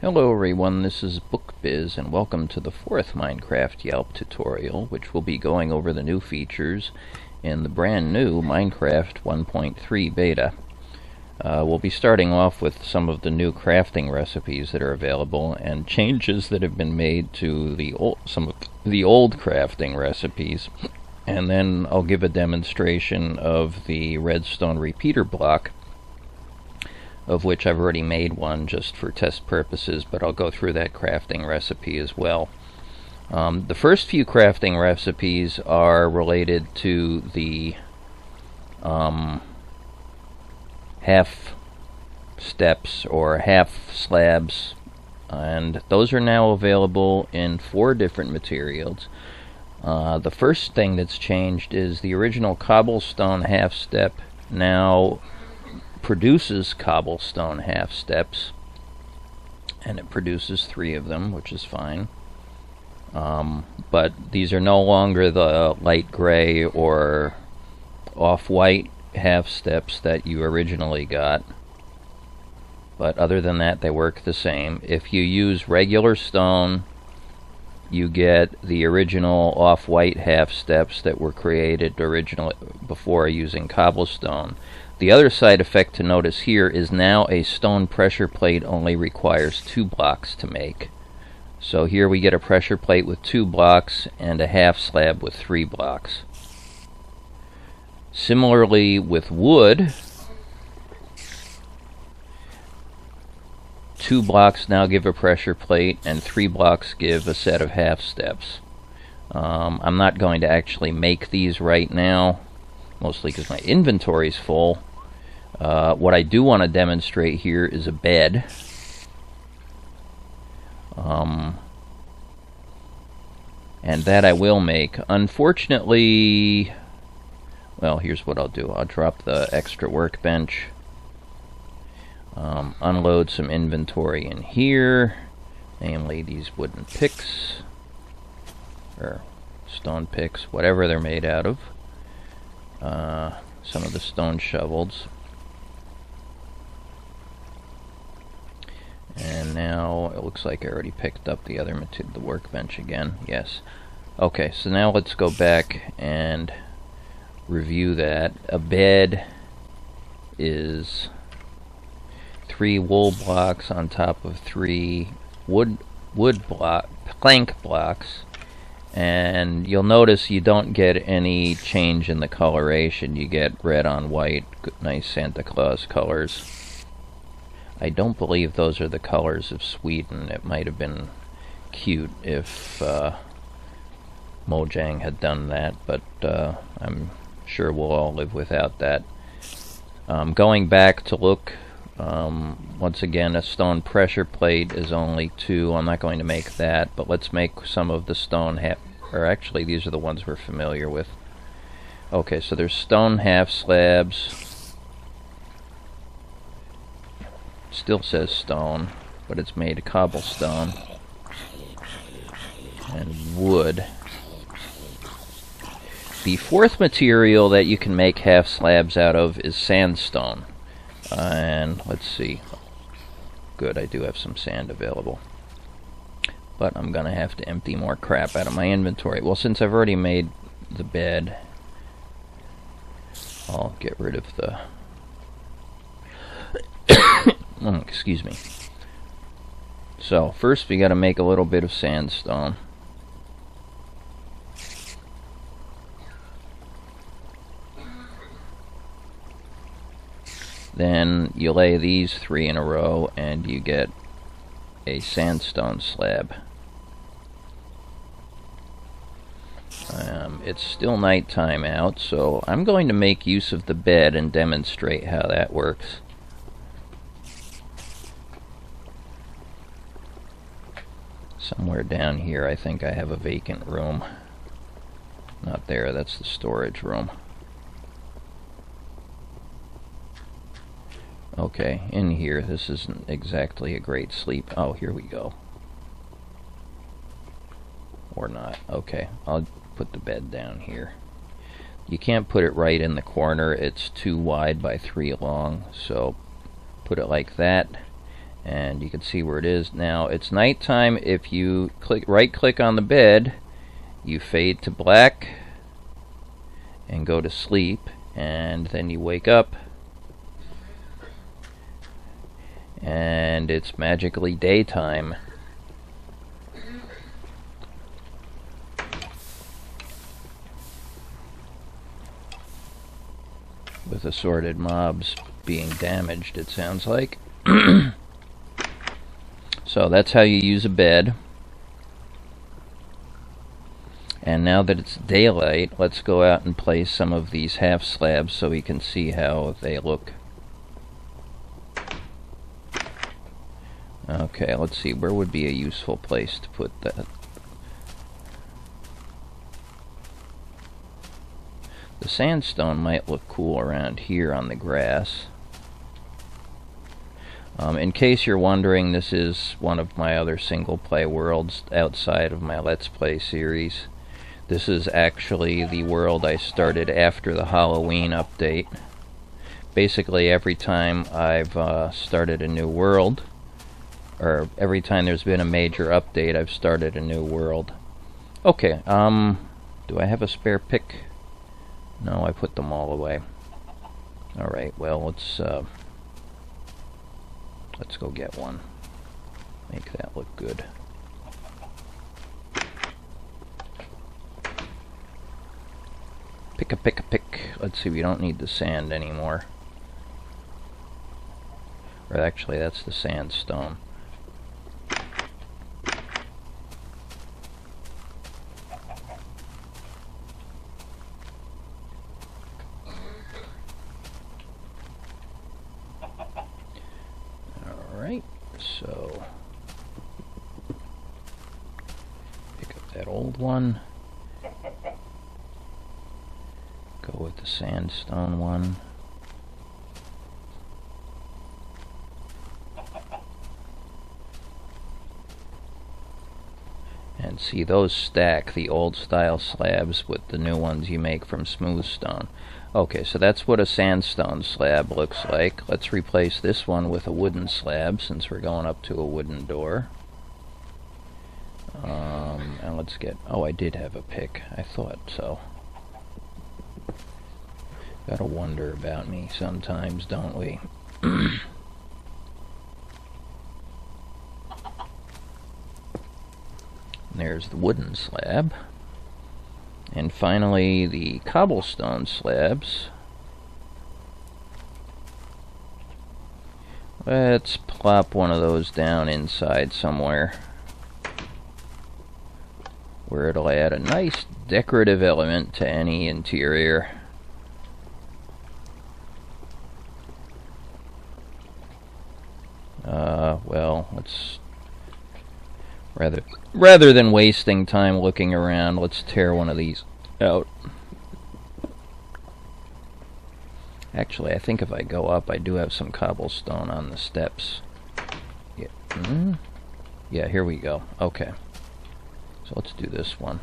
Hello everyone, this is BookBiz and welcome to the fourth Minecraft YALP tutorial, which will be going over the new features in the brand new Minecraft 1.3 beta. We'll be starting off with some of the new crafting recipes that are available and changes that have been made to some of the old crafting recipes, and then I'll give a demonstration of the redstone repeater block, of which I've already made one just for test purposes, but I'll go through that crafting recipe as well. The first few crafting recipes are related to the half steps or half slabs, and those are now available in 4 different materials. The first thing that's changed is the original cobblestone half step now produces cobblestone half steps, and it produces 3 of them, which is fine. But these are no longer the light gray or off-white half steps that you originally got, but other than that they work the same. If you use regular stone, you get the original off-white half steps that were created originally before using cobblestone. The other side effect to notice here is now a stone pressure plate only requires 2 blocks to make. So here we get a pressure plate with 2 blocks and a half slab with 3 blocks. Similarly with wood, 2 blocks now give a pressure plate and 3 blocks give a set of half steps. I'm not going to actually make these right now, mostly because my inventory's full. What I do want to demonstrate here is a bed. And that I will make. Unfortunately, well, here's what I'll do. I'll drop the extra workbench, unload some inventory in here, namely these wooden picks, or stone picks, whatever they're made out of. Some of the stone shovels. And now it looks like I already picked up the other the workbench again. Yes. Okay, so now let's go back and review that. A bed is 3 wool blocks on top of 3 plank blocks. And you'll notice you don't get any change in the coloration. You get red on white, nice Santa Claus colors. I don't believe those are the colors of Sweden. It might have been cute if Mojang had done that, but I'm sure we'll all live without that. Going back to look, once again, a stone pressure plate is only 2. I'm not going to make that, but let's make some of the stone or actually these are the ones we're familiar with. Okay, so there's stone half slabs. Still says stone, but it's made of cobblestone and wood. The 4th material that you can make half slabs out of is sandstone. And let's see. Good, I do have some sand available. But I'm gonna have to empty more crap out of my inventory. Well, since I've already made the bed, I'll get rid of the excuse me. So first we got to make a little bit of sandstone. Then you lay these 3 in a row and you get a sandstone slab. It's still nighttime out, so I'm going to make use of the bed and demonstrate how that works. Somewhere down here I think I have a vacant room. Not there, that's the storage room. Okay, in here, this isn't exactly a great sleep. Oh, here we go. Or not. Okay, I'll put the bed down here. You can't put it right in the corner, it's 2 wide by 3 long, so put it like that. and you can see where it is. Now it's nighttime. If you right click on the bed, you fade to black and go to sleep, and then you wake up and it's magically daytime. With assorted mobs being damaged, it sounds like. So that's how you use a bed. And now that it's daylight, let's go out and place some of these half slabs so we can see how they look. Okay, let's see, where would be a useful place to put that? The sandstone might look cool around here on the grass. In case you're wondering, this is one of my other single play worlds outside of my Let's Play series. This is actually the world I started after the Halloween update. Basically, every time I've started a new world, or every time there's been a major update, I've started a new world. Okay, do I have a spare pick? No, I put them all away. Alright, well, let's go get one. Make that look good. Pick a pick a pick. Let's see, we don't need the sand anymore. Or actually, that's the sandstone. Alright, so pick up that old one. Go with the sandstone one. And see, those stack, the old style slabs with the new ones you make from smooth stone. Okay, so that's what a sandstone slab looks like. Let's replace this one with a wooden slab since we're going up to a wooden door. And let's get... Oh, I did have a pick. I thought so. Gotta wonder about me sometimes, don't we? There's the wooden slab. And finally, the cobblestone slabs. Let's plop one of those down inside somewhere, where it'll add a nice decorative element to any interior. Well, let's... Rather than wasting time looking around, let's tear one of these out. Actually, I think if I go up, I do have some cobblestone on the steps. Yeah, yeah, here we go. Okay. So let's do this one.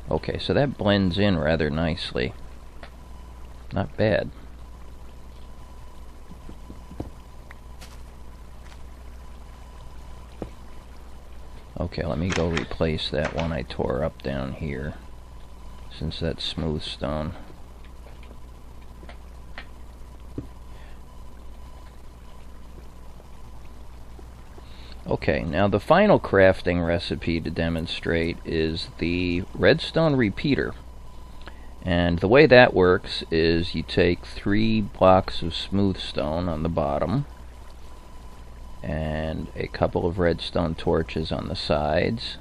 Okay, so that blends in rather nicely. Not bad. Okay, let me go replace that one I tore up down here, since that's smooth stone. Okay, now the final crafting recipe to demonstrate is the redstone repeater. And the way that works is you take 3 blocks of smooth stone on the bottom, and a couple of redstone torches on the sides,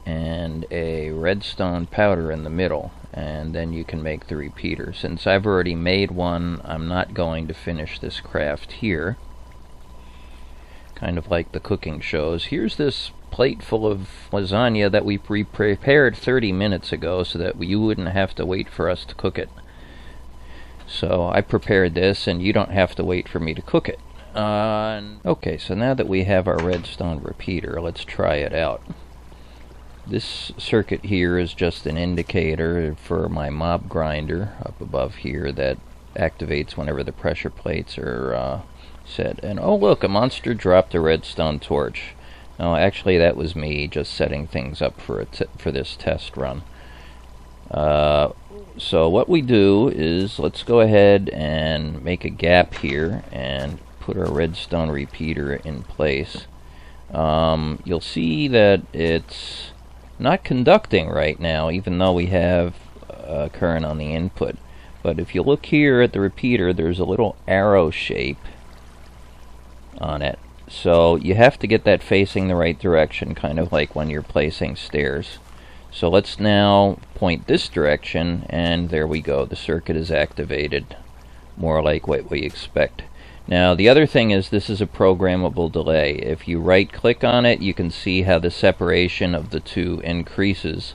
and a redstone powder in the middle, and then you can make the repeater. Since I've already made one, I'm not going to finish this craft here. Kind of like the cooking shows. Here's this plate full of lasagna that we prepared 30 minutes ago so that you wouldn't have to wait for us to cook it. So I prepared this, and you don't have to wait for me to cook it. Okay, so now that we have our redstone repeater, let's try it out. This circuit here is just an indicator for my mob grinder up above here that activates whenever the pressure plates are said. And oh look, a monster dropped a redstone torch. No, actually that was me just setting things up for for this test run. So what we do is, let's go ahead and make a gap here and put our redstone repeater in place. You'll see that it's not conducting right now, even though we have current on the input. But if you look here at the repeater, there's a little arrow shape on it. So you have to get that facing the right direction, kind of like when you're placing stairs. So let's now point this direction, and there we go. The circuit is activated, more like what we expect. Now the other thing is, this is a programmable delay. If you right click on it, you can see how the separation of the two increases.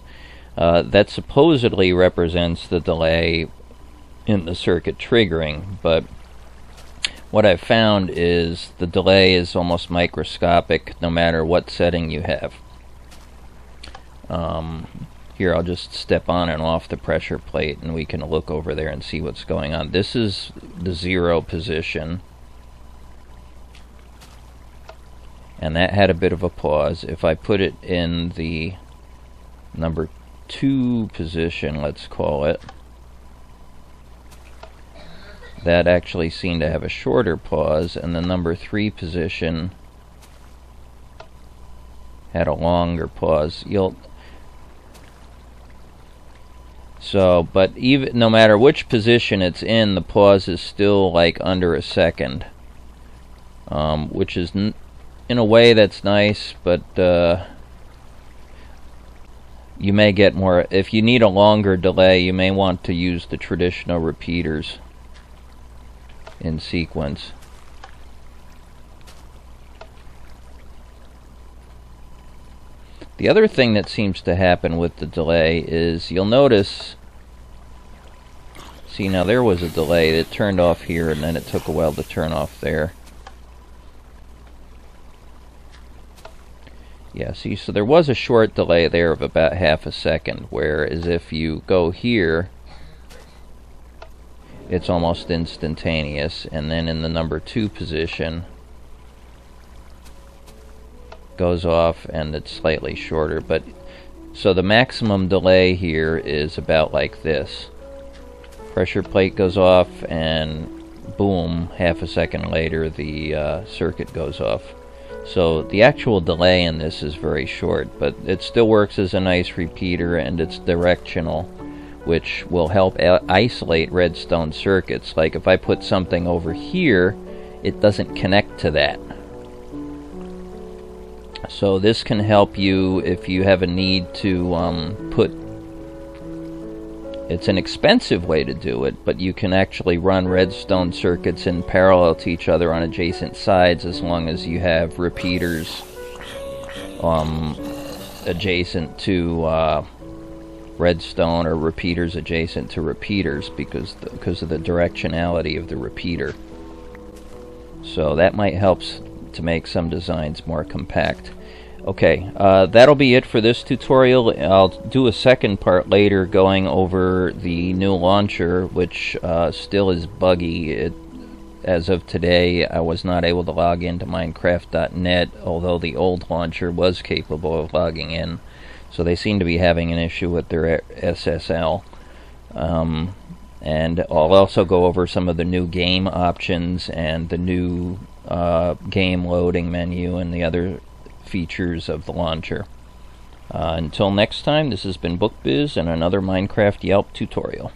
That supposedly represents the delay in the circuit triggering, but what I've found is the delay is almost microscopic no matter what setting you have. Here I'll just step on and off the pressure plate and we can look over there and see what's going on. This is the 0 position, and that had a bit of a pause. If I put it in the number 2 position, let's call it, that actually seemed to have a shorter pause, and the number 3 position had a longer pause. But even no matter which position it's in, the pause is still like under a second, which is in a way that's nice, but you may get more. If you need a longer delay, you may want to use the traditional repeaters in sequence. The other thing that seems to happen with the delay is, you'll notice, see, now there was a delay that turned off here and then it took a while to turn off there. Yeah, see, so there was a short delay there of about half a second, whereas if you go here, it's almost instantaneous, and then in the number 2 position goes off and it's slightly shorter. But so the maximum delay here is about like this. Pressure plate goes off and boom, half a second later the circuit goes off. So the actual delay in this is very short, but it still works as a nice repeater, and it's directional, which will help isolate redstone circuits. Like if I put something over here, it doesn't connect to that. So this can help you if you have a need to put... It's an expensive way to do it, but you can actually run redstone circuits in parallel to each other on adjacent sides, as long as you have repeaters adjacent to redstone, or repeaters adjacent to repeaters, because of the directionality of the repeater. So that might help to make some designs more compact. Okay, that'll be it for this tutorial. I'll do a second part later going over the new launcher, which still is buggy. As of today, I was not able to log into Minecraft.net, although the old launcher was capable of logging in. So they seem to be having an issue with their SSL. And I'll also go over some of the new game options and the new game loading menu and the other features of the launcher. Until next time, this has been BookBiz and another Minecraft YALP tutorial.